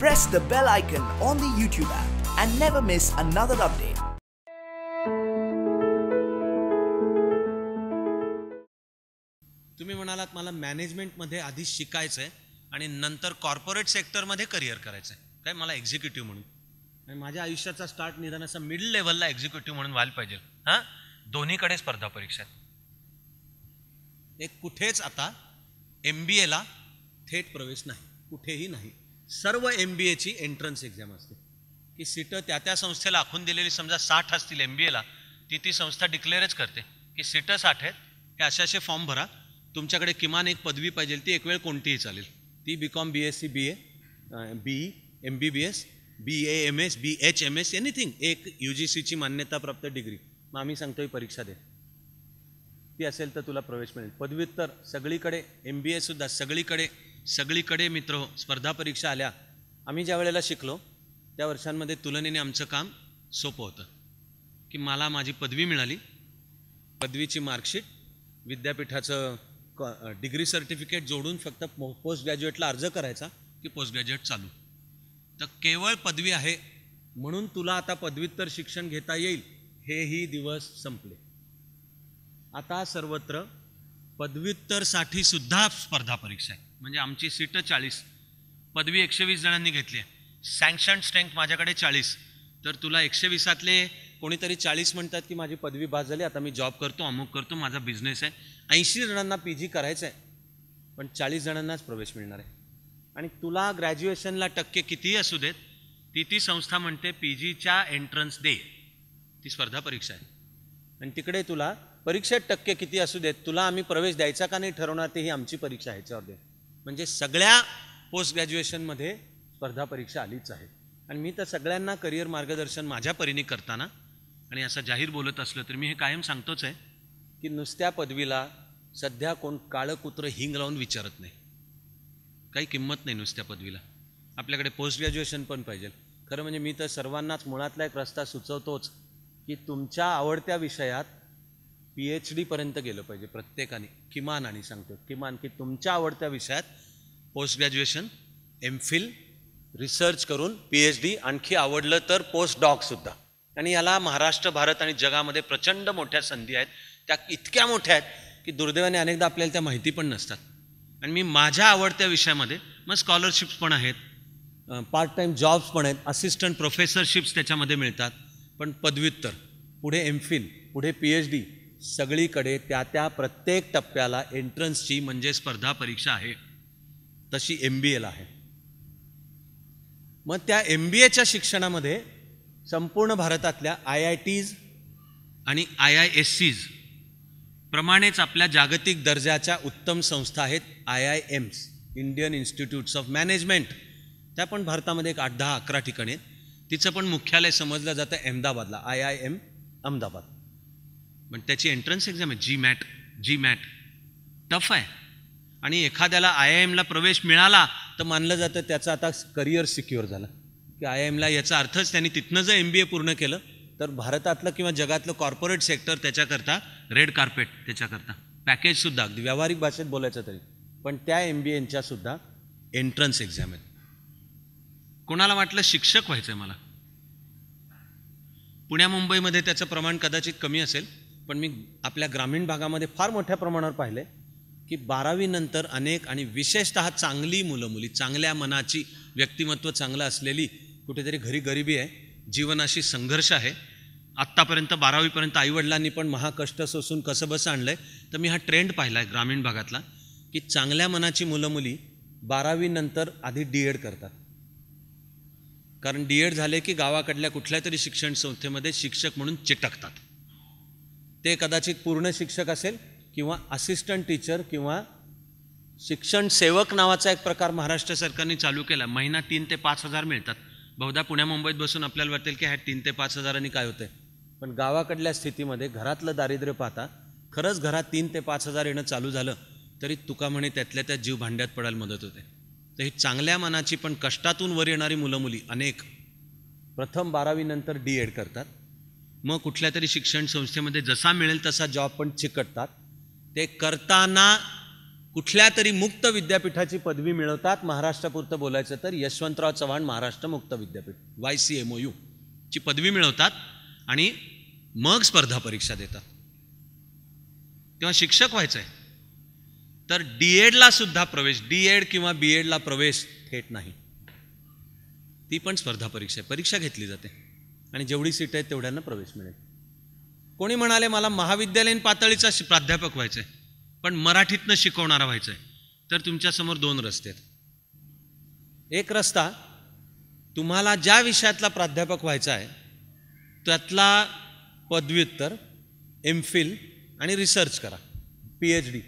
press the bell icon on the YouTube app and never miss another update. तुम्ही म्हणालात मला मॅनेजमेंटमध्ये आधी शिकायचं आहे आणि नंतर कॉर्पोरेट सेक्टरमध्ये करिअर करायचं आहे, काय मला एक्झिक्युटिव्ह म्हणून. आणि माझ्या आयुष्याचा स्टार्ट निदान असं मिडल लेवलला एक्झिक्युटिव्ह म्हणून व्हायला पाहिजे. हां, दोन्हीकडे स्पर्धा परीक्षा आहेत. एक कुठेच आता MBAला थेट प्रवेश नाही, कुठेही नाही. सर्व MBAची एंट्रन्स एक्झाम असते की सीटं त्या संस्थेला आखून दिलेली, समजा 60 असतील MBAला, ती संस्था डिक्लेअरच करते की सीटं 60 आहेत, हे असे फॉर्म भरा, तुमच्याकडे किमान एक पदवी पाहिजे, ती एक वेळ कोणतीही चालेल, ती BCom BSc BA BE MBBS BA MS BH MS anything, एक UGCची मान्यताप्राप्त डिग्री. मग आम्ही सांगतोय परीक्षा दे, ती असेल तर तुला प्रवेश मिळेल. पदव्युत्तर सगळीकडे, MBA सुद्धा सगळीकडे मित्र हो, स्पर्धा परीक्षा आल्या. आम्ही ज्या वेळेला शिकलो त्या वर्षांमध्ये तुलनेने आमचं काम सोपं होतं की मला माझी पदवी मिळाली, पदवीची मार्कशीट, विद्यापीठाचं डिग्री सर्टिफिकेट जोडून फक्त पोस्ट ग्रॅज्युएटला अर्ज करायचा की पोस्ट ग्रॅज्युएट चालू. तर केवळ पदवी आहे म्हणून तुला आता पदव्युत्तर शिक्षण घेता येईल, हेही दिवस संपले. आता सर्वत्र पदव्युत्तरसाठी सुद्धा स्पर्धा परीक्षा आहे. म्हणजे आमची सीटं 40, पदवी 120 जणांनी घेतली आहे, सँक्शन स्ट्रेंथ माझ्याकडे 40, तर तुला 120तले कोणीतरी 40 म्हणतात की माझी पदवी पास झाली, आता मी जॉब करतो, अमुक करतो, माझा बिझनेस आहे. 80 जणांना PG करायचं आहे पण 40 जणांनाच प्रवेश मिळणार आहे. आणि तुला ग्रॅज्युएशनला टक्के कितीही असू देत, ती संस्था म्हणते PGच्या एंट्रन्स दे, ती स्पर्धा परीक्षा आहे. आणि तिकडे तुला परीक्षेत टक्के किती असू देत, तुला आम्ही प्रवेश द्यायचा का नाही ठरवणार, ते ही आमची परीक्षा आहे, याच्यावर दे. म्हणजे सगळ्या पोस्ट ग्रॅज्युएशनमध्ये स्पर्धा परीक्षा आलीच आहे. आणि मी तर सगळ्यांना करिअर मार्गदर्शन माझ्या परीने करताना आणि असं जाहीर बोलत असलं तर मी हे कायम सांगतोच आहे की नुसत्या पदवीला सध्या कोण काळं कुत्रं हिंग लावून विचारत नाही, काही किंमत नाही नुसत्या पदवीला. आपल्याकडे पोस्ट ग्रॅज्युएशन पण पाहिजे. खरं म्हणजे मी तर सर्वांनाच मुळातला एक रस्ता सुचवतोच की तुमच्या आवडत्या विषयात PhD पर्यंत गेलं पाहिजे प्रत्येकाने, किमान. आणि सांगतो किमान की तुमच्या आवडत्या विषयात पोस्ट ग्रॅज्युएशन, MPhil, रिसर्च करून PhD, आणखी आवडलं तर पोस्ट डॉकसुद्धा. आणि याला महाराष्ट्र, भारत आणि जगामध्ये प्रचंड मोठ्या संधी आहेत. त्या इतक्या मोठ्या आहेत की दुर्दैवाने अनेकदा आपल्याला त्या माहिती पण नसतात. आणि मी माझ्या आवडत्या विषयामध्ये मग स्कॉलरशिप्स पण आहेत, पार्ट टाईम जॉब्स पण आहेत, असिस्टंट प्रोफेसरशिप्स त्याच्यामध्ये मिळतात. पण पदव्युत्तर, पुढे MPhil, पुढे PhD, सगळीकडे त्या प्रत्येक टप्प्याला एंट्रन्सची म्हणजे स्पर्धा परीक्षा आहे. तशी MBAला आहे. मग त्या MBAच्या शिक्षणामध्ये संपूर्ण भारतातल्या IITs आणि IISCs प्रमाणेच आपल्या जागतिक दर्जाच्या उत्तम संस्था आहेत IIMs, Indian institutes of management. त्या पण भारतामध्ये एक 8-10-11 ठिकाणी आहेत. तिचं पण मुख्यालय समजलं जातं अहमदाबादला, IIM अहमदाबाद. पण त्याची एंट्रन्स एक्झाम आहे GMAT. टफ आहे. आणि एखाद्याला IIMला प्रवेश मिळाला तर मानलं जातं त्याचं आता करिअर सिक्युअर झालं की IIMला. याचा अर्थच त्यांनी तिथनं जर MBA पूर्ण केलं तर भारतातलं किंवा जगातलं कॉर्पोरेट सेक्टर त्याच्याकरता रेड कार्पेट, त्याच्याकरता पॅकेजसुद्धा, अगदी व्यावहारिक भाषेत बोलायचं तरी. पण त्या MBAच्या सुद्धा एंट्रन्स एक्झाम आहेत. कोणाला वाटलं शिक्षक व्हायचं आहे मला, पुण्या मुंबईमध्ये त्याचं प्रमाण कदाचित कमी असेल, पण मी आपल्या ग्रामीण भागामध्ये फार मोठ्या प्रमाणावर पाहिलं आहे की 12वी नंतर अनेक, आणि विशेषतः चांगली मुलं मुली, चांगल्या मनाची, व्यक्तिमत्व चांगलं असलेली, कुठेतरी घरी गरिबी आहे, जीवनाशी संघर्ष आहे, आत्तापर्यंत 12वीपर्यंत आईवडिलांनी पण महाकष्ट सोसून कसं बसं आणलं आहे. तर मी हा ट्रेंड पाहिला आहे ग्रामीण भागातला की चांगल्या मनाची मुलं मुली 12वी नंतर आधी D.Ed करतात. कारण D.Ed झाले की गावाकडल्या कुठल्या तरी शिक्षण संस्थेमध्ये शिक्षक म्हणून चिटकतात. ते कदाचित पूर्ण शिक्षक असेल किंवा असिस्टंट टीचर किंवा शिक्षण सेवक नावाचा एक प्रकार महाराष्ट्र सरकारने चालू केला. महिना 3 ते 5 हजार मिळतात. बहुधा पुण्या मुंबईत बसून आपल्याला वाटेल की ह्या 3 ते 5 हजारांनी काय होतंय, पण गावाकडल्या स्थितीमध्ये घरातलं दारिद्र्य पाहता खरंच घरात 3 ते 5 हजार येणं चालू झालं तरी तुका म्हणे त्यातल्या त्यात जीव भांड्यात पडायला मदत होते. तर ही चांगल्या मनाची पण कष्टातून वर येणारी मुलं मुली अनेक प्रथम 12वी नंतर D.Ed करतात. मग कुठल्या तरी शिक्षण संस्थेमध्ये जसा मिळेल तसा जॉब पण चिकटतात. ते करताना कुठल्या तरी मुक्त विद्यापीठाची पदवी मिळवतात. महाराष्ट्रापुरतं बोलायचं तर यशवंतराव चव्हाण महाराष्ट्र मुक्त विद्यापीठ YCMOU ची पदवी मिळवतात आणि मग स्पर्धा परीक्षा देतात. तेव्हा शिक्षक व्हायचं आहे तर DEDला सुद्धा प्रवेश, DED किंवा BEdला प्रवेश थेट नाही, ती पण स्पर्धा परीक्षा आहे. परीक्षा घेतली जाते आणि जेवढी सीट आहे तेवढ्यांना प्रवेश मिळेल. कोणी म्हणाले मला महाविद्यालयीन पातळीचा प्राध्यापक व्हायचं आहे पण मराठीतनं शिकवणारा व्हायचं आहे, तर तुमच्यासमोर दोन रस्ते आहेत. एक रस्ता, तुम्हाला ज्या विषयातला प्राध्यापक व्हायचा आहे त्यातला पदव्युत्तर, MPhil आणि रिसर्च करा, PhD.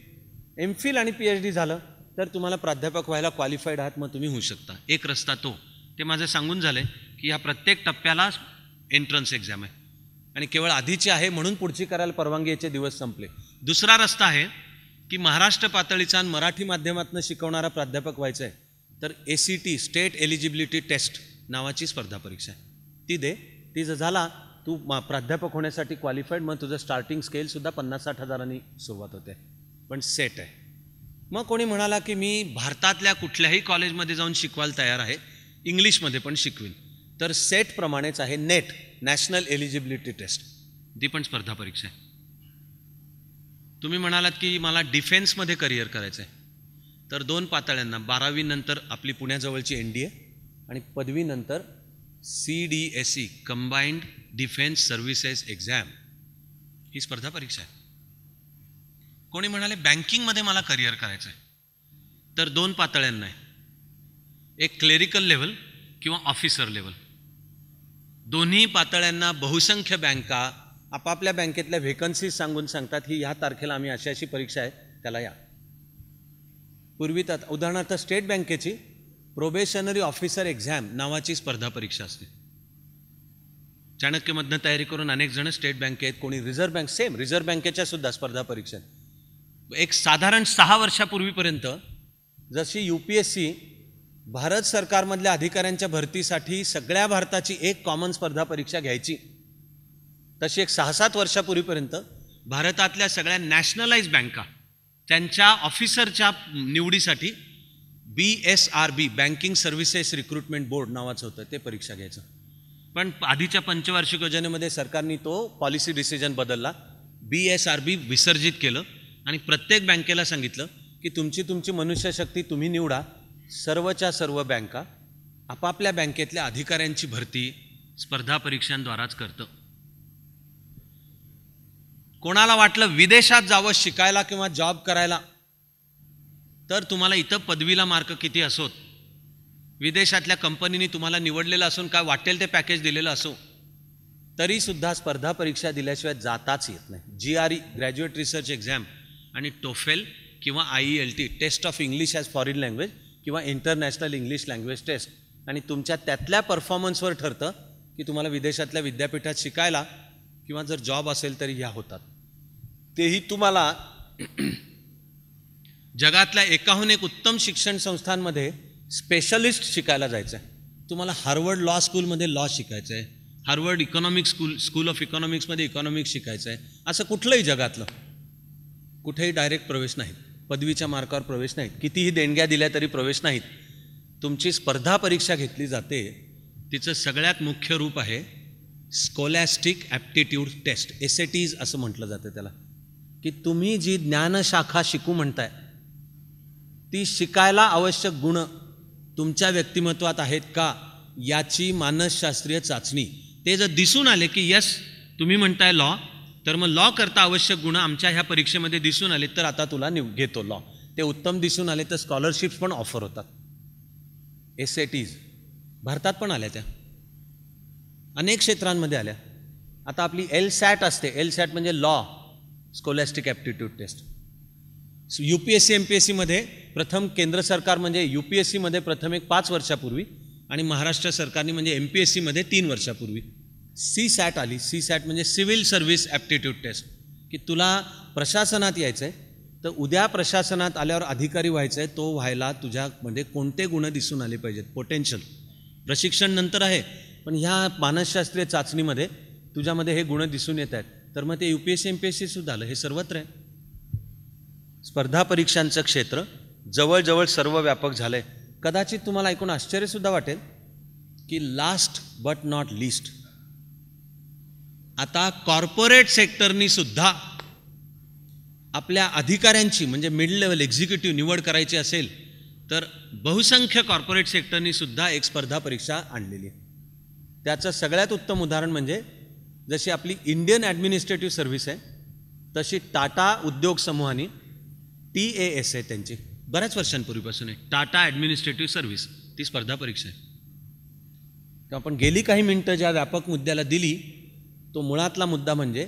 MPhil आणि PhD झालं तर तुम्हाला प्राध्यापक व्हायला क्वालिफाईड आहात, मग तुम्ही होऊ शकता. एक रस्ता तो, ते माझं सांगून झालं की ह्या प्रत्येक टप्प्याला एंट्रन्स एक्झाम आहे आणि केवळ आधीची आहे म्हणून पुढची करायला परवानगीचे दिवस संपले. दुसरा रस्ता आहे की महाराष्ट्र पातळीचा आणि मराठी माध्यमातून शिकवणारा प्राध्यापक व्हायचं आहे तर ACT स्टेट एलिजिबिलिटी टेस्ट नावाची स्पर्धा परीक्षा आहे, ती दे. ती जर झाला तू प्राध्यापक होण्यासाठी क्वालिफाईड, मग तुझं स्टार्टिंग स्केलसुद्धा 50-60 हजारांनी सुरुवात होते, पण सेट आहे. मग कोणी म्हणाला की मी भारतातल्या कुठल्याही कॉलेजमध्ये जाऊन शिकवायला तयार आहे, इंग्लिशमध्ये पण शिकवीन, तर सेटप्रमाणेच आहे नेट, नॅशनल एलिजिबिलिटी टेस्ट, ती पण स्पर्धा परीक्षा आहे. तुम्ही म्हणालात की मला डिफेन्समध्ये करिअर करायचं आहे, तर 2 पातळ्यांना, 12वी नंतर आपली पुण्याजवळची NDA आणि पदवीनंतर CDSE combined defence services exam, ही स्पर्धा परीक्षा आहे. कोणी म्हणाले बँकिंगमध्ये मला करिअर करायचं आहे, तर 2 पातळ्यांना आहे, एक क्लेरिकल लेवल किंवा ऑफिसर लेवल. दोन्ही पातळ्यांना बहुसंख्य बँका आपापल्या बँकेतल्या व्हेकन्सीज सांगून सांगतात ही ह्या तारखेला आम्ही अशी अशी परीक्षा आहे त्याला या. पूर्वी तर उदाहरणार्थ स्टेट बँकेची प्रोबेशनरी ऑफिसर एक्झाम नावाची स्पर्धा परीक्षा असते. चाणक्यमधनं तयारी करून अनेक जण स्टेट बँकेत, कोणी रिझर्व्ह बँक, सेम रिझर्व्ह बँकेच्या सुद्धा स्पर्धा परीक्षा. एक साधारण 6 वर्षापूर्वीपर्यंत जशी UPSC भारत सरकारमधल्या अधिकाऱ्यांच्या भरतीसाठी सगळ्या भारताची एक कॉमन स्पर्धा परीक्षा घ्यायची, तशी एक 6-7 वर्षापूर्वीपर्यंत भारतातल्या सगळ्या नॅशनलाइज बँका त्यांच्या ऑफिसरच्या निवडीसाठी BSRB banking services recruitment board नावाचं होतं, ते परीक्षा घ्यायचं. पण आधीच्या पंचवार्षिक योजनेमध्ये सरकारने तो पॉलिसी डिसिजन बदलला, BSRB विसर्जित केलं आणि प्रत्येक बँकेला सांगितलं की तुमची मनुष्यशक्ती तुम्ही निवडा. सर्वच्या सर्व बँका आपापल्या बँकेतल्या अधिकाऱ्यांची भरती स्पर्धा परीक्षांद्वाराच करतं. कोणाला वाटलं विदेशात जावं शिकायला किंवा जॉब करायला, तर तुम्हाला इथं पदवीला मार्क किती असोत, विदेशातल्या कंपनीने तुम्हाला निवडलेलं असून काय वाटेल ते पॅकेज दिलेलं असो, तरीसुद्धा स्पर्धा परीक्षा दिल्याशिवाय जाताच येत नाही. GRE ग्रॅज्युएट रिसर्च एक्झाम आणि TOEFL किंवा IELT test of English as foreign language किंवा इंटरनॅशनल इंग्लिश लँग्वेज टेस्ट, आणि तुमच्या त्यातल्या परफॉर्मन्सवर ठरतं की तुम्हाला विदेशातल्या विद्यापीठात शिकायला किंवा जर जॉब असेल तरी ह्या होतात. तेही तुम्हाला जगातल्या एकाहून एक उत्तम शिक्षण संस्थांमध्ये स्पेशलिस्ट शिकायला जायचं आहे. तुम्हाला हार्वर्ड लॉ स्कूलमध्ये लॉ शिकायचं आहे, हार्वर्ड इकॉनॉमिक्स स्कूल ऑफ इकॉनॉमिक्समध्ये इकॉनॉमिक्स शिकायचं आहे, असं कुठलंही जगातलं कुठेही डायरेक्ट प्रवेश नाहीत, पदवीच्या मार्कावर प्रवेश नाहीत, कितीही देणग्या दिल्या तरी प्रवेश नाहीत. तुमची स्पर्धा परीक्षा घेतली जाते, तिचं सगळ्यात मुख्य रूप आहे स्कॉलॅस्टिक ॲप्टिट्यूड टेस्ट, SATs असं म्हटलं जातं त्याला, की तुम्ही जी ज्ञानशाखा शिकू म्हणताय ती शिकायला आवश्यक गुण तुमच्या व्यक्तिमत्वात आहेत का याची मानसशास्त्रीय चाचणी. ते जर दिसून आले की यस तुम्ही म्हणताय लॉ, तर मग लॉ करता आवश्यक गुण आमच्या ह्या परीक्षेमध्ये दिसून आले तर आता तुला घेतो लॉ. ते उत्तम दिसून आले तर स्कॉलरशिप्स पण ऑफर होतात. SATs भारतात पण आल्या, त्या अनेक क्षेत्रांमध्ये आल्या. आता आपली LSAT असते, LSAT म्हणजे लॉ स्कॉलॅस्टिक ॲप्टिट्यूड टेस्ट. UPSC MPSCमध्ये प्रथम केंद्र सरकार म्हणजे UPSCमध्ये प्रथम एक 5 वर्षापूर्वी आणि महाराष्ट्र सरकारने म्हणजे MPSCमध्ये 3 वर्षापूर्वी CSAT आली. CSAT म्हणजे सिव्हिल सर्व्हिस ॲप्टिट्यूड टेस्ट, की तुला प्रशासनात यायचं आहे तर उद्या प्रशासनात आल्यावर अधिकारी व्हायचं आहे, तो व्हायला तुझ्यामध्ये कोणते गुण दिसून आले पाहिजेत. पोटेन्शियल प्रशिक्षण नंतर आहे, पण ह्या मानसशास्त्रीय चाचणीमध्ये तुझ्यामध्ये हे गुण दिसून येत आहेत, तर मग ते UPSC MPSC सुद्धा आलं, हे सर्वत्र आहे. स्पर्धा परीक्षांचं क्षेत्र जवळजवळ सर्व व्यापक झालं आहे. कदाचित तुम्हाला ऐकून आश्चर्यसुद्धा वाटेल की लास्ट बट नॉट लीस्ट, आता कॉर्पोरेट सेक्टरनी सुद्धा आपल्या अधिकाऱ्यांची म्हणजे मिड लेवल एक्झिक्युटिव्ह निवड करायची असेल तर बहुसंख्य कॉर्पोरेट सेक्टरनी सुद्धा एक स्पर्धा परीक्षा आणलेली आहे. त्याचं सगळ्यात उत्तम उदाहरण म्हणजे जशी आपली इंडियन ॲडमिनिस्ट्रेटिव्ह सर्व्हिस आहे तशी टाटा उद्योग समूहाने TAS आहे त्यांची, बऱ्याच वर्षांपूर्वीपासून आहे टाटा ॲडमिनिस्ट्रेटिव्ह सर्व्हिस, ती स्पर्धा परीक्षा आहे. तर आपण गेली काही मिनटं ज्या व्यापक मुद्द्याला दिली तो मुळातला मुद्दा म्हणजे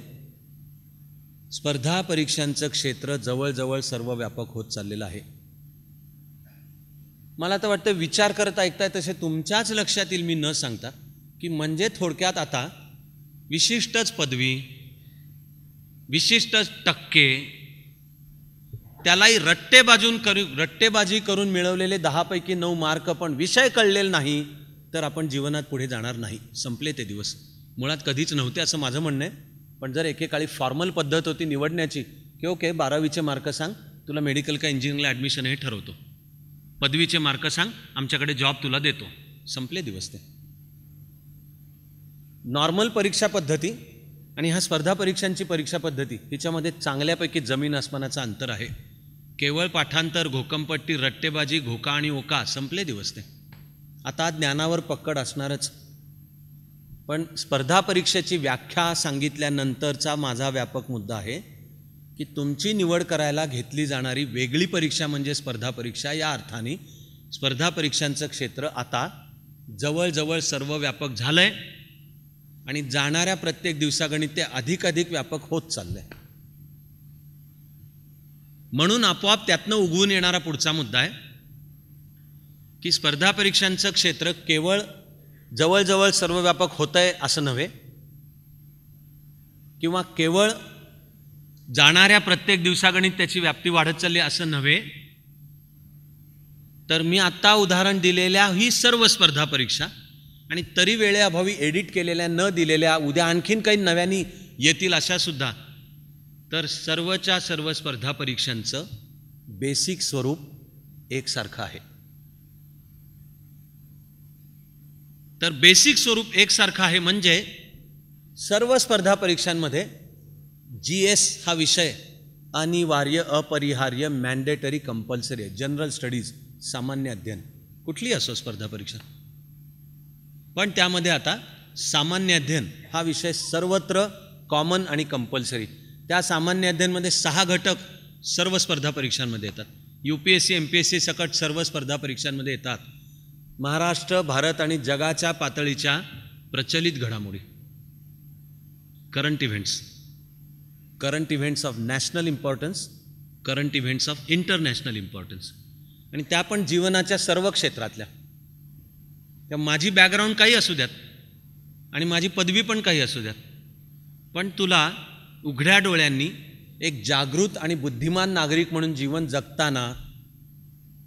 स्पर्धा परीक्षांचं क्षेत्र जवळजवळ सर्व व्यापक होत चाललेलं आहे. मला तर वाटतं विचार करत ऐकताय तसे तुमच्याच लक्षात येईल मी न सांगता की म्हणजे थोडक्यात आता विशिष्टच पदवी, विशिष्टच टक्के, त्यालाही रट्टेबाजी करून मिळवलेले 10 पैकी 9 मार्क पण विषय कळलेला नाही तर आपण जीवनात पुढे जाणार नाही. संपले ते दिवस, मुळात कधीच नव्हते असं माझं म्हणणं आहे. पण जर एकेकाळी फॉर्मल पद्धत होती निवडण्याची की ओके 12वीचे मार्क सांग तुला मेडिकल का इंजिनिअरिंगला ॲडमिशन हे ठरवतो, पदवीचे मार्क सांग आमच्याकडे जॉब तुला देतो, संपले दिवस ते. नॉर्मल परीक्षा पद्धती आणि ह्या स्पर्धा परीक्षांची परीक्षा पद्धती हिच्यामध्ये चांगल्यापैकी जमीन आसमानाचं अंतर आहे. केवळ पाठांतर, घोकंपट्टी, रट्टेबाजी, घोका आणि ओका, संपले दिवस ते. आता ज्ञानावर पकड असणारच. पण स्पर्धा परीक्षेची व्याख्या सांगितल्यानंतरचा माझा व्यापक मुद्दा आहे की तुमची निवड करायला घेतली जाणारी वेगळी परीक्षा म्हणजे स्पर्धा परीक्षा. या अर्थाने स्पर्धा परीक्षांचं क्षेत्र आता जवळजवळ सर्व व्यापक झालं आहे आणि जाणाऱ्या प्रत्येक दिवसागणिक ते अधिक व्यापक होत चाललं आहे. म्हणून आपोआप त्यातनं उगवून येणारा पुढचा मुद्दा आहे की स्पर्धा परीक्षांचं क्षेत्र केवळ जवळजवळ सर्व व्यापक होतं आहे असं नव्हे किंवा केवळ जाणाऱ्या प्रत्येक दिवसागणिक त्याची व्याप्ती वाढत चालली असं नव्हे, तर मी आत्ता उदाहरण दिलेल्या ही सर्व स्पर्धा परीक्षा आणि तरी वेळेअभावी एडिट केलेल्या न दिलेल्या उद्या आणखीन काही नव्यानी येतील अशा सुद्धा, तर सर्वच्या सर्व स्पर्धा परीक्षांचं बेसिक स्वरूप एकसारखं आहे. तर बेसिक स्वरूप एकसारखं आहे म्हणजे सर्व स्पर्धा परीक्षांमध्ये GS हा विषय अनिवार्य, अपरिहार्य, मॅन्डेटरी, कंपल्सरी आहे. जनरल स्टडीज, सामान्य अध्ययन, कुठली असो स्पर्धा परीक्षा, पण त्यामध्ये आता सामान्य अध्ययन हा विषय सर्वत्र कॉमन आणि कंपल्सरी. त्या सामान्य अध्ययनमध्ये 6 घटक सर्व स्पर्धा परीक्षांमध्ये येतात. UPSC MPSC सकट सर्व स्पर्धा परीक्षांमध्ये येतात. महाराष्ट्र, भारत आणि जगाच्या पातळीच्या प्रचलित घडामोडी, current events of national importance, current events of international importance, आणि त्या पण जीवनाच्या सर्व क्षेत्रातल्या. त्या माझी बॅकग्राऊंड काही असू द्यात आणि माझी पदवी पण काही असू द्यात, पण तुला उघड्या डोळ्यांनी एक जागृत आणि बुद्धिमान नागरिक म्हणून जीवन जगताना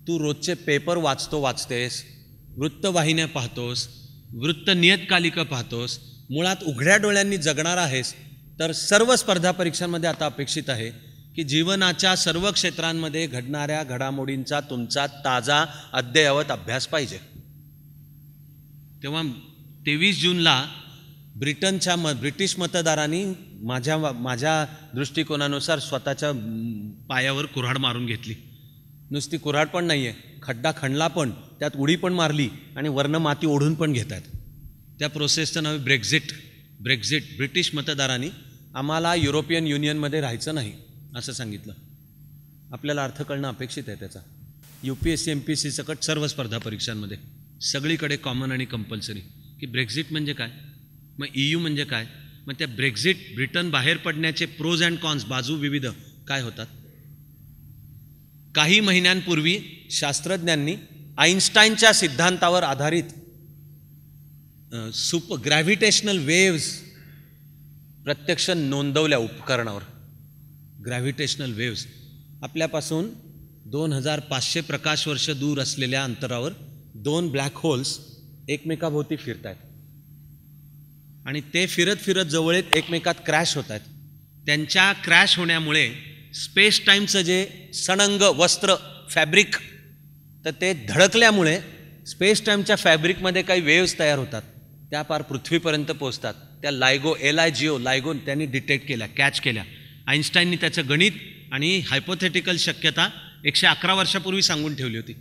तू रोजचे पेपर वाचतेस, वृत्तवाहिन्या पाहतोस, वृत्त नियतकालिका पाहतोस, मुळात उघड्या डोळ्यांनी जगणार आहेस, तर सर्व स्पर्धा परीक्षांमध्ये आता अपेक्षित आहे की जीवनाच्या सर्व क्षेत्रांमध्ये घडणाऱ्या घडामोडींचा तुमचा ताजा अद्ययावत अभ्यास पाहिजे. तेव्हा 23 जूनला ब्रिटिश मतदारांनी माझ्या दृष्टिकोनानुसार स्वतःच्या पायावर कुऱ्हाड मारून घेतली. नुसती कुऱ्हाड पण नाही आहे, खड्डा खणला पण, त्यात उडी पण मारली आणि वर्ण माती ओढून पण घेतात. त्या प्रोसेसचं नाव ब्रेक्झिट. ब्रिटिश मतदारांनी आम्हाला युरोपियन युनियनमध्ये राहायचं नाही असं सांगितलं. आपल्याला अर्थ कळणं अपेक्षित आहे त्याचा. UPSC MPSC सकट सर्व स्पर्धा परीक्षांमध्ये सगळीकडे कॉमन आणि कंपल्सरी की ब्रेक्झिट म्हणजे काय, मग EU म्हणजे काय, मग त्या ब्रिटन बाहेर पडण्याचे प्रोज अँड कॉन्स, बाजू विविध काय होतात. काही महिन्यांपूर्वी शास्त्रज्ञांनी आईन्स्टाईनच्या सिद्धांतावर आधारित ग्रॅव्हिटेशनल वेव्ज प्रत्यक्ष नोंदवल्या उपकरणावर. ग्रॅव्हिटेशनल वेव्ज आपल्यापासून 2500 प्रकाश वर्ष दूर असलेल्या अंतरावर 2 ब्लॅक होल्स एकमेकाभोवती फिरत आहेत आणि ते फिरत जवळ एकमेकात क्रॅश होत आहेत. त्यांच्या क्रॅश होण्यामुळे स्पेस टाईमचं जे सणंग वस्त्र फॅब्रिक तर ते धडकल्यामुळे स्पेस टाईमच्या फॅब्रिकमध्ये काही वेव्स तयार होतात, त्या पार पृथ्वीपर्यंत पोहोचतात. त्या लायगो त्यांनी डिटेक्ट केल्या, कॅच केल्या. आईन्स्टाईननी त्याचं गणित आणि हायपोथेटिकल शक्यता 111 वर्षापूर्वी सांगून ठेवली होती.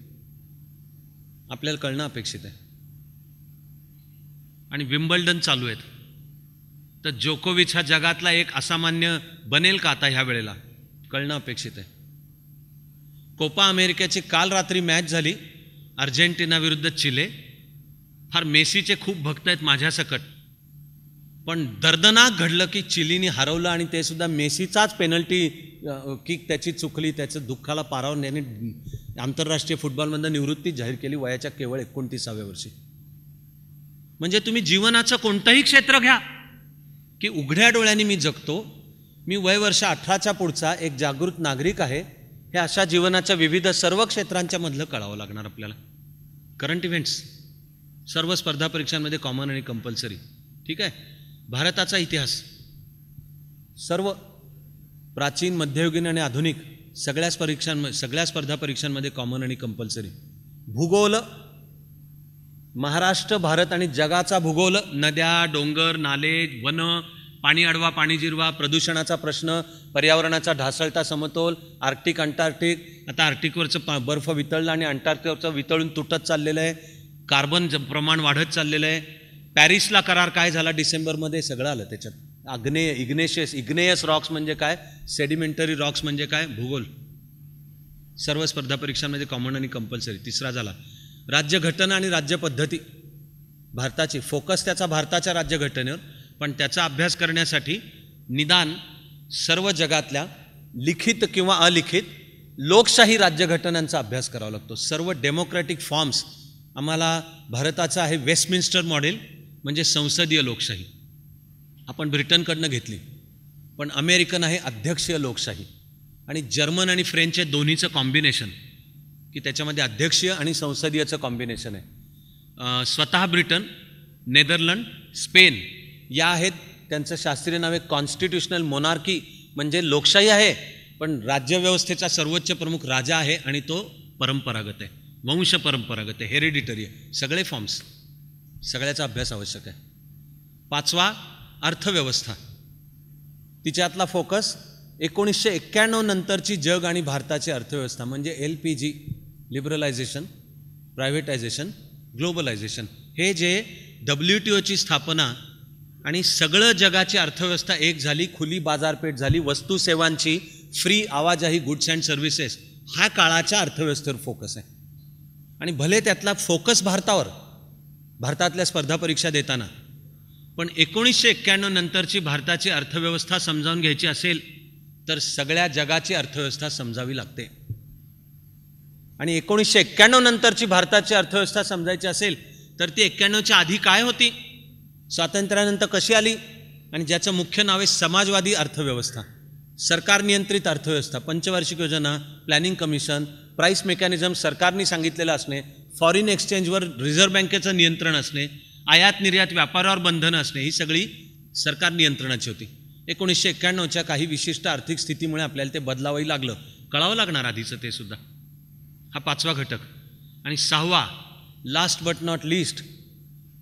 आपल्याला कळणं अपेक्षित आहे. आणि विम्बल्डन चालू आहेत, तर जोकोविच हा जगातला एक असामान्य बनेल का आता ह्या वेळेला, कळणं अपेक्षित आहे. कोपा अमेरिकेची काल रात्री मॅच झाली, अर्जेंटिना विरुद्ध चिले. फार मेसीचे खूप भक्त आहेत माझ्यासकट, पण दर्दनाक घडलं की चिलीने हरवलं आणि ते सुद्धा मेसीचाच पेनल्टी किक त्याची चुकली. त्याचं दुःखाला पारावर याने आंतरराष्ट्रीय फुटबॉलमधून निवृत्ती जाहीर केली वयाच्या केवळ 29व्या वर्षी. म्हणजे तुम्ही जीवनाचं कोणतंही क्षेत्र घ्या की उघड्या डोळ्यांनी मी जगतो, मी वय वर्ष 18च्या पुढचा एक जागृत नागरिक आहे, हे अशा जीवनाच्या विविध सर्व क्षेत्रांच्या मधलं कळावं लागणार आपल्याला. करंट इव्हेंट्स सर्व स्पर्धा परीक्षांमध्ये कॉमन आणि कंपल्सरी. ठीक आहे. भारताचा इतिहास सर्व प्राचीन, मध्ययुगीन आणि आधुनिक सगळ्या स्पर्धा परीक्षांमध्ये कॉमन आणि कंपल्सरी. भूगोल, महाराष्ट्र, भारत आणि जगाचा भूगोल, नद्या, डोंगर, नाले, वन, पाणी अडवा, पाणी जिरवा, प्रदूषणाचा प्रश्न, पर्यावरणाचा ढासळता समतोल, आर्क्टिक, अंटार्क्टिक. आता आर्क्टिकवरचं बर्फ वितळलं आणि अंटार्क्टिकवरचं वितळून तुटत चाललेलं आहे. कार्बन प्रमाण वाढत चाललेलं आहे. पॅरिसला करार काय झाला डिसेंबरमध्ये, सगळं आलं त्याच्यात. इग्नेयस रॉक्स म्हणजे काय, सेडिमेंटरी रॉक्स म्हणजे काय, भूगोल. सर्व स्पर्धा परीक्षांमध्ये कॉमन आणि कंपल्सरी. तिसरा झाला राज्यघटना आणि राज्यपद्धती. भारताची फोकस त्याचा भारताच्या राज्यघटनेवर, पण त्याचा अभ्यास करण्यासाठी निदान सर्व जगातल्या लिखित किंवा अलिखित लोकशाही राज्यघटनांचा अभ्यास करावा लागतो. सर्व डेमोक्रॅटिक फॉर्म्स. आम्हाला भारताचा आहे वेस्टमिन्स्टर मॉडेल, म्हणजे संसदीय लोकशाही, आपण ब्रिटनकडनं घेतली. पण अमेरिकन आहे अध्यक्षीय लोकशाही, आणि जर्मन आणि फ्रेंच हे दोन्हीचं कॉम्बिनेशन, की त्याच्यामध्ये अध्यक्षीय आणि संसदीयचं कॉम्बिनेशन आहे. स्वतः ब्रिटन, नेदरलंड, स्पेन या आहेत, त्यांचं शास्त्रीय नाव आहे कॉन्स्टिट्यूशनल मोनार्की, म्हणजे लोकशाही आहे पण राज्यव्यवस्थेचा सर्वोच्च प्रमुख राजा आहे आणि तो परंपरागत आहे, वंश परंपरागत आहे, हेरिडिटरी आहे. सगळे फॉर्म्स, सगळ्याचा अभ्यास आवश्यक आहे. पाचवा अर्थव्यवस्था. तिच्यातला फोकस 1991 नंतरची जग आणि भारताची अर्थव्यवस्था, म्हणजे LPG, लिबरलायझेशन, प्रायव्हेटायझेशन, ग्लोबलायझेशन. हे जे WTOची स्थापना आणि सगळं जगाची अर्थव्यवस्था एक झाली, खुली बाजारपेठ झाली, वस्तू सेवांची फ्री आवाजाही, गुड्स अँड सर्व्हिसेस, हा काळाच्या अर्थव्यवस्थेवर फोकस आहे. आणि भले त्यातला फोकस भारतावर, भारतातल्या स्पर्धा परीक्षा देताना, पण 1991 नंतरची भारताची अर्थव्यवस्था समजावून घ्यायची असेल तर सगळ्या जगाची अर्थव्यवस्था समजावी लागते. आणि 1991 नंतरची भारताची अर्थव्यवस्था समजायची असेल तर ती 91च्या आधी काय होती, स्वातंत्र्यानंतर कशी आली, आणि ज्याचं मुख्य नाव आहे समाजवादी अर्थव्यवस्था, सरकार नियंत्रित अर्थव्यवस्था, पंचवार्षिक योजना, प्लॅनिंग कमिशन, प्राईस मेकॅनिझम सरकारने सांगितलेलं असणे, फॉरेन एक्सचेंजवर रिझर्व्ह बँकेचं नियंत्रण असणे, आयात निर्यात व्यापारावर बंधनं असणे, ही सगळी सरकार नियंत्रणाची होती. 1991च्या काही विशिष्ट आर्थिक स्थितीमुळे आपल्याला ते बदलावंही लागलं, कळावं लागणार आधीचं ते सुद्धा. हा पाचवा घटक. आणि सहावा, लास्ट बट नॉट लिस्ट,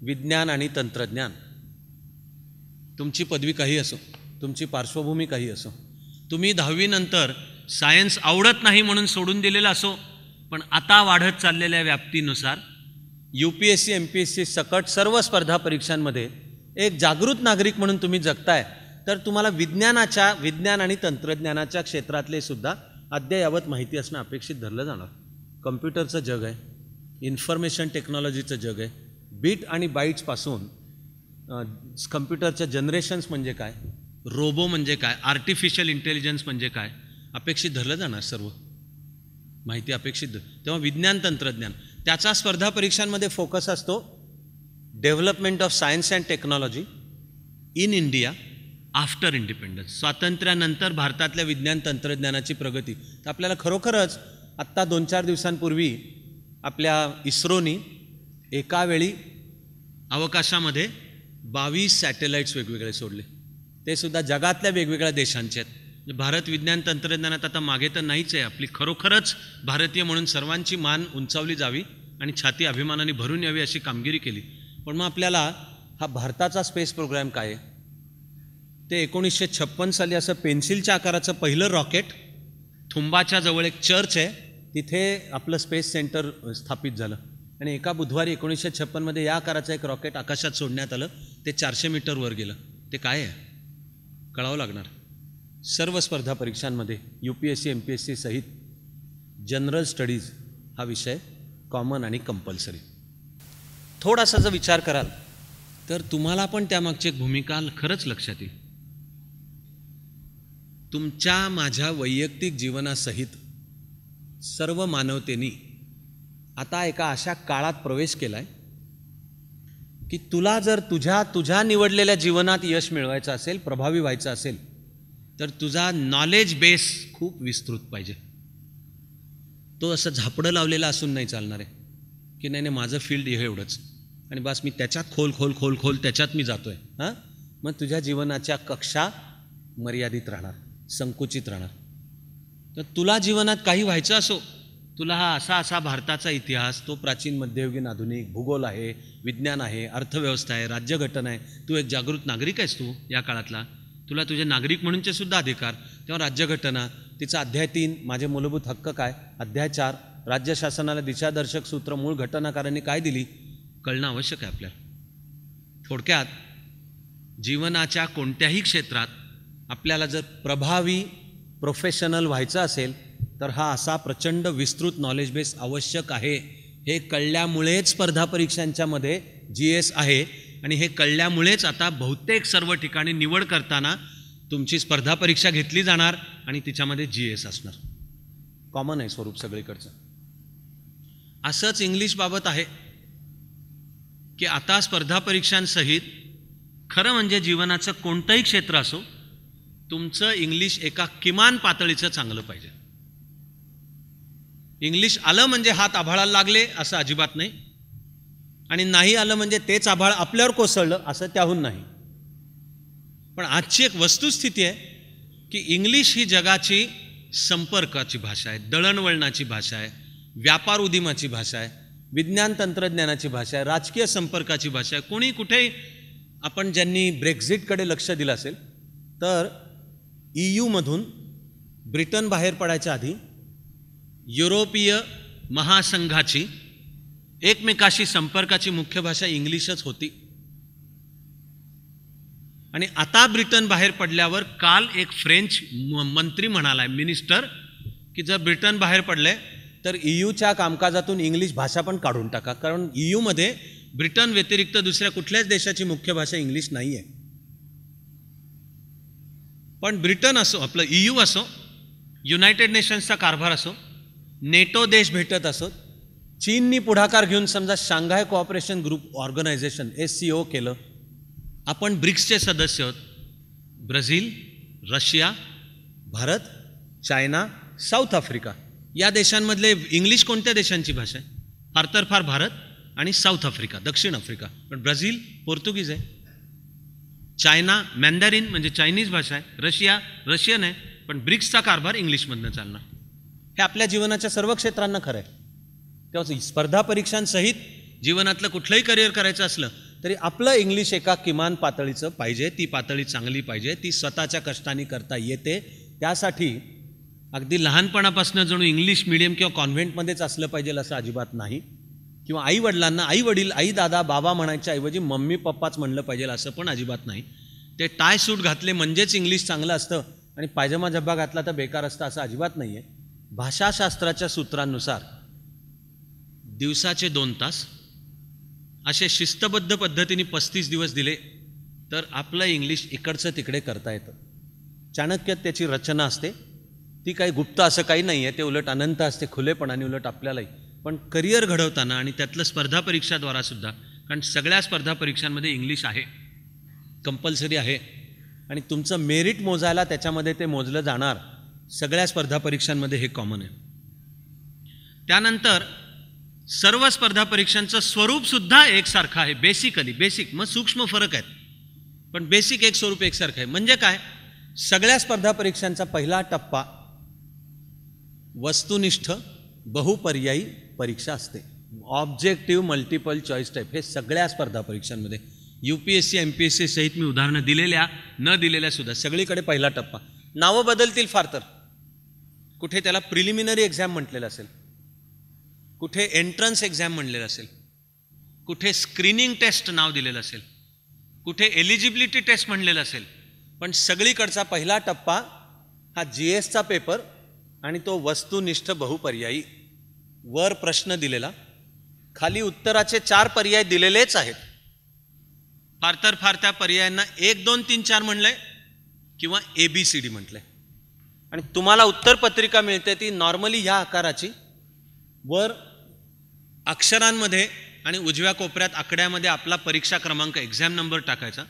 विज्ञान आणि तंत्रज्ञान. तुमची पदवी काही असो, तुमची पार्श्वभूमी काही असो, तुम्ही 10वी नंतर सायन्स आवडत नाही म्हणून सोडून दिलेलं असो, पण आता वाढत चाललेल्या व्याप्तीनुसार UPSC MPSC सकट सर्व स्पर्धा परीक्षांमध्ये एक जागृत नागरिक म्हणून तुम्ही जगताय, तर तुम्हाला विज्ञान आणि तंत्रज्ञानाच्या क्षेत्रातले सुद्धा अद्ययावत माहिती असणं अपेक्षित धरलं जाणार. कम्प्युटरचं जग आहे, इन्फॉर्मेशन टेक्नॉलॉजीचं जग आहे. बीट आणि बाईट्सपासून कम्प्युटरच्या जनरेशन्स म्हणजे काय, रोबो म्हणजे काय, आर्टिफिशियल इंटेलिजन्स म्हणजे काय, अपेक्षित धरलं जाणार सर्व माहिती अपेक्षित. तेव्हा विज्ञान तंत्रज्ञान, त्याचा स्पर्धा परीक्षांमध्ये फोकस असतो. Development of science and technology in India after independence, स्वातंत्र्यानंतर भारतातल्या विज्ञान तंत्रज्ञानाची प्रगती. तर आपल्याला खरोखरच आत्ता 2-4 दिवसांपूर्वी आपल्या इस्रोनी एका वेळी अवकाशामध्ये 22 सॅटेलाईट्स वेगवेगळे सोडले, ते सुद्धा जगातल्या वेगवेगळ्या देशांचे आहेत. भारत विज्ञान तंत्रज्ञानात आता मागे तर नाहीच आहे. आपली खरोखरच भारतीय म्हणून सर्वांची मान उंचावली जावी आणि छाती अभिमानाने भरून यावी अशी कामगिरी केली. पण मग आपल्याला हा भारताचा स्पेस प्रोग्रॅम काय आहे ते 1956 साली असं पेन्सिलच्या आकाराचं पहिलं रॉकेट, थुंबाच्या जवळ एक चर्च आहे तिथे आपलं स्पेस सेंटर स्थापित झालं आणि एका बुधवारी 1956 या आकाराचं एक रॉकेट आकाशात सोडण्यात आलं. ते 400 मीटर वर गेलं. ते काय आहे कळावं लागणार. सर्व स्पर्धा परीक्षांमध्ये UPSC MPSC सहित जनरल स्टडीज हा विषय कॉमन आणि कंपल्सरी. थोडासा जर विचार कराल तर तुम्हाला पण त्यामागची एक भूमिका खरंच लक्षात येईल. तुमच्या माझ्या वैयक्तिक जीवनासहित सर्व मानवतेनी आता एका अशा काळात प्रवेश केलाय की तुला जर तुझ्या निवडलेल्या जीवनात यश मिळवायचं असेल, प्रभावी व्हायचं असेल तर तुझा नॉलेज बेस खूप विस्तृत पाहिजे. तो असं झापडं लावलेला असून नाही चालणार आहे की नाही माझं फील्ड हे एवढंच आणि बस मी त्याच्यात खोल त्याच्यात मी जातोय. हां, मग तुझ्या जीवनाच्या कक्षा मर्यादित राहणार, संकुचित राहणार. तर तुला जीवनात काही व्हायचं असो, तुला हा असा भारताचा इतिहास, तो प्राचीन, मध्ययुगीन, आधुनिक, भूगोल आहे, विज्ञान आहे, अर्थव्यवस्था आहे, राज्यघटना आहे, तू एक जागृत नागरिक आहेस तू या काळातला, तुला तुझे नागरिक म्हणूनचे सुद्धा अधिकार, तेव्हा राज्यघटना तिचा अध्याय 3 माझे मूलभूत हक्क काय, अध्याय 4 राज्य शासनाला दिशादर्शक सूत्र मूळ घटनाकारांनी काय दिली कळणं आवश्यक आहे आपल्याला. थोडक्यात जीवनाच्या कोणत्याही क्षेत्रात आपल्याला जर प्रभावी प्रोफेशनल व्हायचं असेल तर हा असा प्रचंड विस्तृत नॉलेज बेस आवश्यक आहे. हे कळल्यामुळेच स्पर्धा परीक्षांच्यामध्ये GS आहे आणि हे कळल्यामुळेच आता बहुतेक सर्व ठिकाणी निवड करताना तुमची स्पर्धा परीक्षा घेतली जाणार आणि तिच्यामध्ये GS असणार. कॉमन आहे स्वरूप सगळीकडचं. असंच इंग्लिशबाबत आहे की आता स्पर्धा परीक्षांसहित खरं म्हणजे जीवनाचं कोणतंही क्षेत्र असो, तुमचं इंग्लिश एका किमान पातळीचं चांगलं पाहिजे. इंग्लिश आलं म्हणजे हात आभाळाला लागले असं अजिबात नाही आणि नाही आलं म्हणजे तेच आभाळ आपल्यावर कोसळलं असं त्याहून नाही. पण आजची एक वस्तुस्थिती आहे की इंग्लिश ही जगाची संपर्काची भाषा आहे, दळणवळणाची भाषा आहे, व्यापार उद्यमाची भाषा आहे, विज्ञान तंत्रज्ञानाची भाषा आहे, राजकीय संपर्काची भाषा आहे. कोणी कुठेही आपण ज्यांनी ब्रेक्झिटकडे लक्ष दिलं असेल तर EUमधून ब्रिटन बाहेर पडायच्या आधी युरोपीय महासंघाची एकमेकाशी संपर्काची मुख्य भाषा इंग्लिशच होती आणि आता ब्रिटन बाहेर पडल्यावर काल एक फ्रेंच मंत्री म्हणाला, मिनिस्टर, की जर ब्रिटन बाहेर पडले तर EUच्या कामकाजातून इंग्लिश भाषा पण काढून टाका, कारण EUमध्ये ब्रिटन व्यतिरिक्त दुसऱ्या कुठल्याच देशाची मुख्य भाषा इंग्लिश नाही आहे. पण ब्रिटन असो, आपलं EU असो, युनायटेड नेशन्सचा कारभार असो, नेटो देश भेटत असो, चीननी पुढाकार घेऊन समजा Shanghai cooperation group organization SCO केलं, आपण ब्रिक्सचे सदस्य आहोत, Brazil, Russia, Bharat, China, South Africa या देशांमधले इंग्लिश कोणत्या देशांची भाषा आहे? फार तर फार भारत आणि साऊथ आफ्रिका, दक्षिण आफ्रिका. पण ब्राझील पोर्तुगीज आहे, चायना मॅन्डॅरिन म्हणजे चायनीज भाषा आहे, रशिया रशियन आहे, पण ब्रिक्सचा कारभार इंग्लिशमधनं चालणार. हे आपल्या जीवनाच्या सर्व क्षेत्रांना खरं आहे. तेव्हा स्पर्धा परीक्षांसहित जीवनातलं कुठलंही करिअर करायचं असलं तरी आपलं इंग्लिश एका किमान पातळीचं पाहिजे. ती पातळी चांगली पाहिजे, ती स्वतःच्या कष्टाने करता येते. त्यासाठी अगदी लहानपणापासून जणू इंग्लिश मीडियम किंवा कॉन्व्हेंटमध्येच असलं पाहिजे असं अजिबात नाही, किंवा आई वडिलांना आई वडील, आई दादा, बाबा म्हणायच्या ऐवजी मम्मी पप्पाच म्हणलं पाहिजे असं पण अजिबात नाही. ते टाय सूट घातले म्हणजेच इंग्लिश चांगलं असतं आणि पायजमा झब्बा घातला तर बेकार असतं असं अजिबात नाही आहे. भाषाशास्त्राच्या सूत्रांनुसार दिवसाचे 2 तास असे शिस्तबद्ध पद्धतीने 35 दिवस दिले तर आपलं इंग्लिश इकडचं तिकडे करता येतं. चाणक्य त्याची रचना असते, ती काही गुप्त असं काही नाही आहे, ते उलट अनंत असते, खुलेपणाने उलट आपल्यालाही. पण करिअर घडवताना आणि त्यातलं स्पर्धा परीक्षाद्वारा सुद्धा, कारण सगळ्या स्पर्धा परीक्षांमध्ये इंग्लिश आहे, कंपल्सरी आहे आणि तुमचं मेरिट मोजायला त्याच्यामध्ये ते मोजलं जाणार. सगळ्या स्पर्धा परीक्षांमध्ये हे कॉमन आहे. त्यानंतर सर्व स्पर्धा परीक्षांचं स्वरूपसुद्धा एकसारखं आहे. बेसिक, मग सूक्ष्म फरक आहेत, पण बेसिक एक स्वरूप एकसारखं आहे. म्हणजे काय? सगळ्या स्पर्धा परीक्षांचा पहिला टप्पा वस्तुनिष्ठ बहुपर्यायी परीक्षा असते. ऑब्जेक्टिव्ह मल्टिपल चॉईस टाईप हे सगळ्या स्पर्धा परीक्षांमध्ये UPSC MPSC सहित मी उदाहरणं दिलेल्या न दिलेल्या सुद्धा सगळीकडे पहिला टप्पा. नावं बदलतील फार तर. कुठे त्याला प्रिलिमिनरी एक्झाम म्हटलेलं असेल, कुठे एंट्रन्स एक्झाम म्हणलेलं असेल, कुठे स्क्रीनिंग टेस्ट नाव दिलेलं असेल, कुठे एलिजिबिलिटी टेस्ट म्हणलेलं असेल, पण सगळीकडचा पहिला टप्पा हा GSचा पेपर आणि तो वस्तुनिष्ठ बहुपर्यायी. वर प्रश्न दिलेला, खाली उत्तराचे 4 पर्याय दिलेलेच आहेत. फार तर फार त्या पर्यायांना 1 2 3 4 म्हणलंय किंवा ABCD म्हटलंय. आणि तुम्हाला उत्तरपत्रिका मिळते ती नॉर्मली ह्या आकाराची, वर अक्षरांमध्ये आणि उजव्या कोपऱ्यात आकड्यामध्ये आपला परीक्षा क्रमांक एक्झाम नंबर टाकायचा.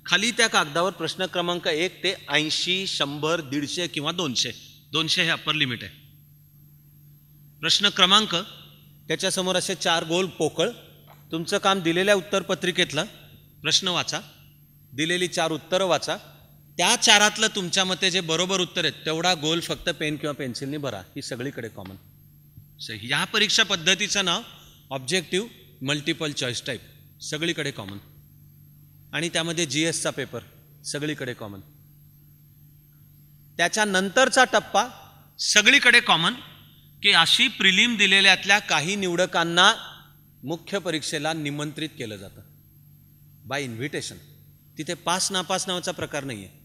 खाली त्या कागदावर प्रश्न क्रमांक 1 ते 80 100 150 किंवा 200 हे अप्पर लिमिट आहे. प्रश्न क्रमांक त्याच्यासमोर असे 4 गोल पोकळ. तुमचं काम दिलेल्या उत्तरपत्रिकेतला प्रश्न वाचा, दिलेली 4 उत्तरं वाचा, त्या 4 तुमच्या मते जे बरोबर उत्तर आहेत तेवढा गोल फक्त पेन किंवा पेन्सिलने भरा. ही सगळीकडे कॉमन. ह्या परीक्षा पद्धतीचं नाव ऑब्जेक्टिव्ह मल्टिपल चॉईस टाईप, सगळीकडे कॉमन. आणि त्यामध्ये GSचा पेपर सगळीकडे कॉमन. त्याच्यानंतरचा टप्पा सगळीकडे कॉमन की अशी प्रिलिम दिलेल्यातल्या काही निवडकांना मुख्य परीक्षेला निमंत्रित केलं जातं बाय इन्व्हिटेशन. तिथे पास नापास नावाचा प्रकार नाही आहे,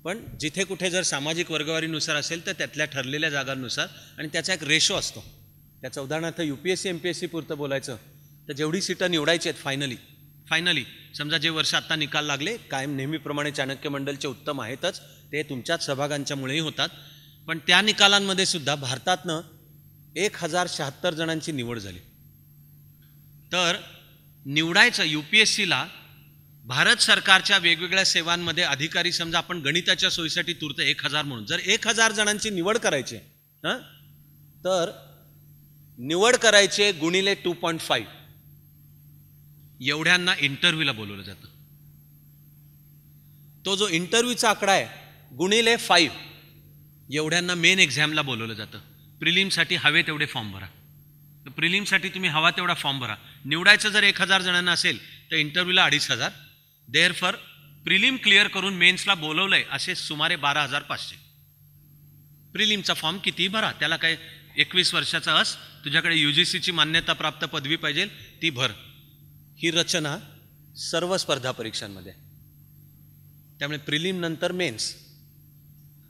पण जिथे कुठे जर सामाजिक वर्गवारीनुसार असेल तर त्यातल्या ठरलेल्या जागांनुसार, आणि त्याचा एक रेशो असतो. त्याचं उदाहरणार्थ UPSC MPSC पुरतं बोलायचं तर जेवढी सीटं निवडायची आहेत फायनली समजा जे वर्ष आत्ता निकाल लागले, कायम नेहमीप्रमाणे चाणक्य मंडलचे उत्तम आहेतच, ते तुमच्याच सहभागांच्यामुळेही होतात, पण त्या निकालांमध्ये सुद्धा भारतातनं 1076 जणांची निवड झाली. तर निवडायचं UPSCला भारत सरकारच्या वेगवेगळ्या सेवांमध्ये अधिकारी, समजा आपण गणिताच्या सोयीसाठी तूर्त 1000 म्हणून, जर 1000 जणांची निवड करायची तर निवड करायचे गुणिले 2.5 एवढ्यांना इंटरव्ह्यूला बोलवलं जातं. तो जो इंटरव्ह्यूचा आकडा आहे गुणिले 5 एवढ्यांना मेन एक्झामला बोलवलं जातं. प्रिलिमसाठी हवे तेवढे फॉर्म भरा. तर प्रिलिमसाठी तुम्ही हवा तेवढा फॉर्म भरा. निवडायचं जर 1000 जणांना असेल तर इंटरव्ह्यूला 2500. देअरफॉर प्रिलिम क्लिअर करून मेन्सला बोलवलंय असे सुमारे 12500. प्रिलिमचा फॉर्म कितीही भरा, त्याला काय 21 वर्षाचा अस, तुझ्याकडे UGCची मान्यता प्राप्त पदवी पाहिजे ती भर. ही रचना सर्व स्पर्धा परीक्षांमध्ये. त्यामुळे प्रिलिम नंतर मेन्स.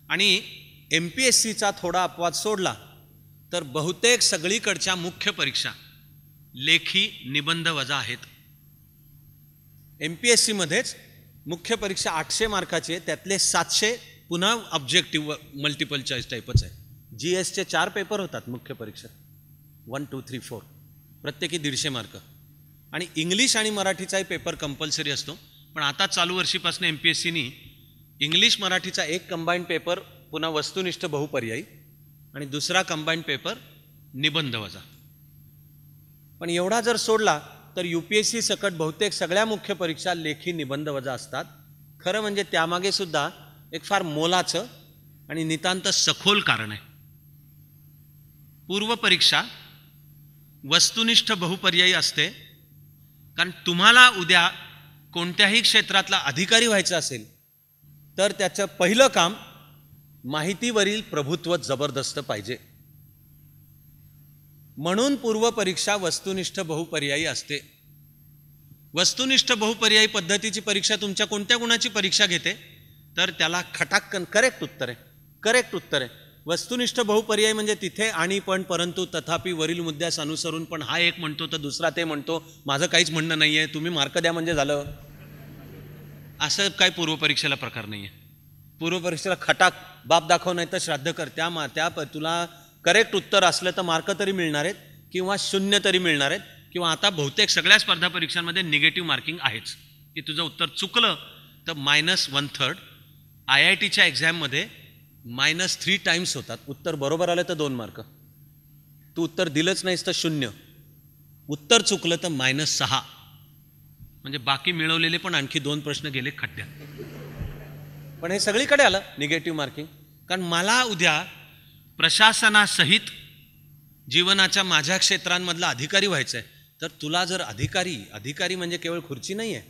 आणि MPSCचा थोडा अपवाद सोडला तर बहुतेक सगळीकडच्या मुख्य परीक्षा लेखी निबंध वजा आहेत. MPSCमध्येच मुख्य परीक्षा 800 मार्काची आहे, त्यातले 700 पुन्हा ऑब्जेक्टिव्ह मल्टिपल चॉईस टाईपच आहे. GSचे 4 पेपर होतात मुख्य परीक्षा, 1 2 3 4, प्रत्येकी 150 मार्क. आणि इंग्लिश आणि मराठीचाही पेपर कंपल्सरी असतो. पण आता चालू वर्षीपासून MPSCनी इंग्लिश मराठीचा एक कंबाईंड पेपर पुन्हा वस्तुनिष्ठ बहुपर्यायी आणि दुसरा कंबाईंड पेपर निबंध वजा. पण एवढा जर सोडला तर UPSC सकट बहुतेक सगळ्या मुख्य परीक्षा लेखी निबंध वजा असतात. खरं म्हणजे त्यामागे सुद्धा एक फार मोलाचं आणि नितांत सखोल कारण आहे. पूर्व परीक्षा वस्तुनिष्ठ बहुपर्यायी असते कारण तुम्हाला उद्या कोणत्याही क्षेत्रातला अधिकारी व्हायचं असेल तर त्याचं पहिलं काम माहितीवरील प्रभुत्व जबरदस्त पाहिजे. म्हणून पूर्व परीक्षा वस्तुनिष्ठ बहुपर्यायी असते. वस्तुनिष्ठ बहुपर्यायी पद्धतीची परीक्षा तुमच्या कोणत्या गुणाची परीक्षा घेते तर त्याला खटाक्कन करेक्ट उत्तर आहे. वस्तुनिष्ठ बहुपर्यायी म्हणजे तिथे आणि पण परंतु तथापि वरील मुद्द्यास अनुसरून, पण हा एक म्हणतो तर दुसरा ते म्हणतो, माझं काहीच म्हणणं नाही आहे, तुम्ही मार्क द्या म्हणजे झालं, असं काय पूर्वपरीक्षेला प्रकार नाही आहे. पूर्वपरीक्षेला खटाक बाप दाखव नाही तर श्राद्ध कर, त्या तुला करेक्ट उत्तर असलं तर मार्क तरी मिळणार आहेत किंवा 0 तरी मिळणार आहेत, किंवा आता बहुतेक सगळ्या स्पर्धा परीक्षांमध्ये निगेटिव्ह मार्किंग आहेच की तुझं उत्तर चुकलं तर -1/3. IITच्या एक्झाममध्ये -3 टाइम्स होतात. उत्तर बरोबर आलं तर 2 मार्क, तू उत्तर दिलंच नाहीस तर 0, उत्तर चुकलं तर -6. म्हणजे बाकी मिळवलेले पण आणखी 2 प्रश्न गेले खड्ड्यात. पण हे सगळीकडे आलं निगेटिव्ह मार्किंग. कारण मला उद्या प्रशासनासहित जीवनाच्या माझ्या क्षेत्रांमधला अधिकारी व्हायचं आहे. तर तुला जर अधिकारी म्हणजे केवळ खुर्ची नाही आहे,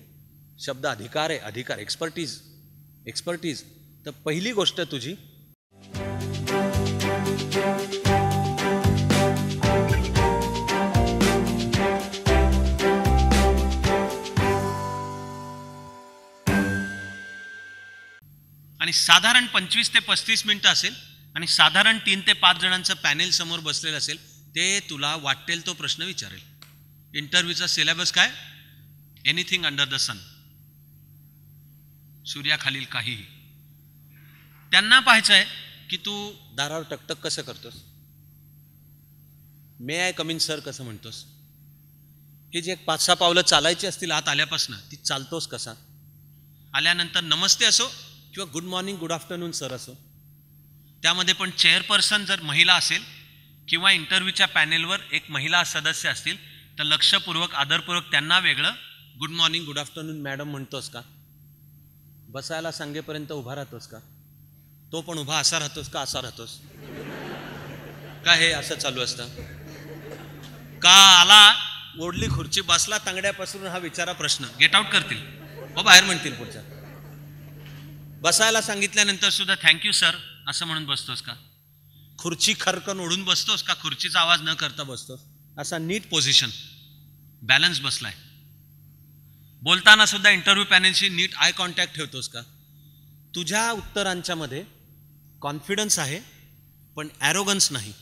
शब्द अधिकार आहे, अधिकार, एक्सपर्टीज. तर पहिली गोष्ट तुझी आणि साधारण 25 ते 35 मिनिटं असेल आणि साधारण 3 ते 5 जणांचं पॅनेल समोर बसलेलं असेल. ते तुला वाटेल तो प्रश्न विचारेल. इंटरव्ह्यूचा सिलेबस काय? एनिथिंग अंडर द सन, सूर्याखालील काहीही. त्यांना पाहायचं आहे की तू दारावर टकटक कसं करतोस, मे आय कम इन सर कसं म्हणतोस, हे जे 5-6 पावलं चालायची असतील आत आल्यापासून ती चालतोस कसा, आल्यानंतर नमस्ते असो किंवा good morning good afternoon sir असो. त्यामध्ये पण चेअरपर्सन जर महिला असेल किंवा इंटरव्ह्यूच्या पॅनेलवर एक महिला सदस्य असतील तर लक्षपूर्वक आदरपूर्वक त्यांना वेगळं good morning good afternoon madam म्हणतोस का, बसायला सांगेपर्यंत उभा राहतोस का, तो पण उभा असा राहतोस का असा राहतोस का, हे असं चालू असतं का, आला ओढली खुर्ची बसला तांगड्यापासून, हा विचारा प्रश्न गेट आउट करतील व बाहेर म्हणतील पुढच्या. बसायला सांगितल्यानंतर सुद्धा थँक्यू सर असं म्हणून बसतोस का, खुर्ची खरकन ओढून बसतोस का, खुर्चीचा आवाज न करता बसतोस, असा नीट पोझिशन बॅलन्स बसलाय. बोलताना सुद्धा इंटरव्ह्यू पॅनेलशी नीट आय कॉन्टॅक्ट ठेवतोस का. तुझ्या उत्तरांच्या मध्ये कॉन्फिडन्स आहे पण ॲरोगन्स नाही.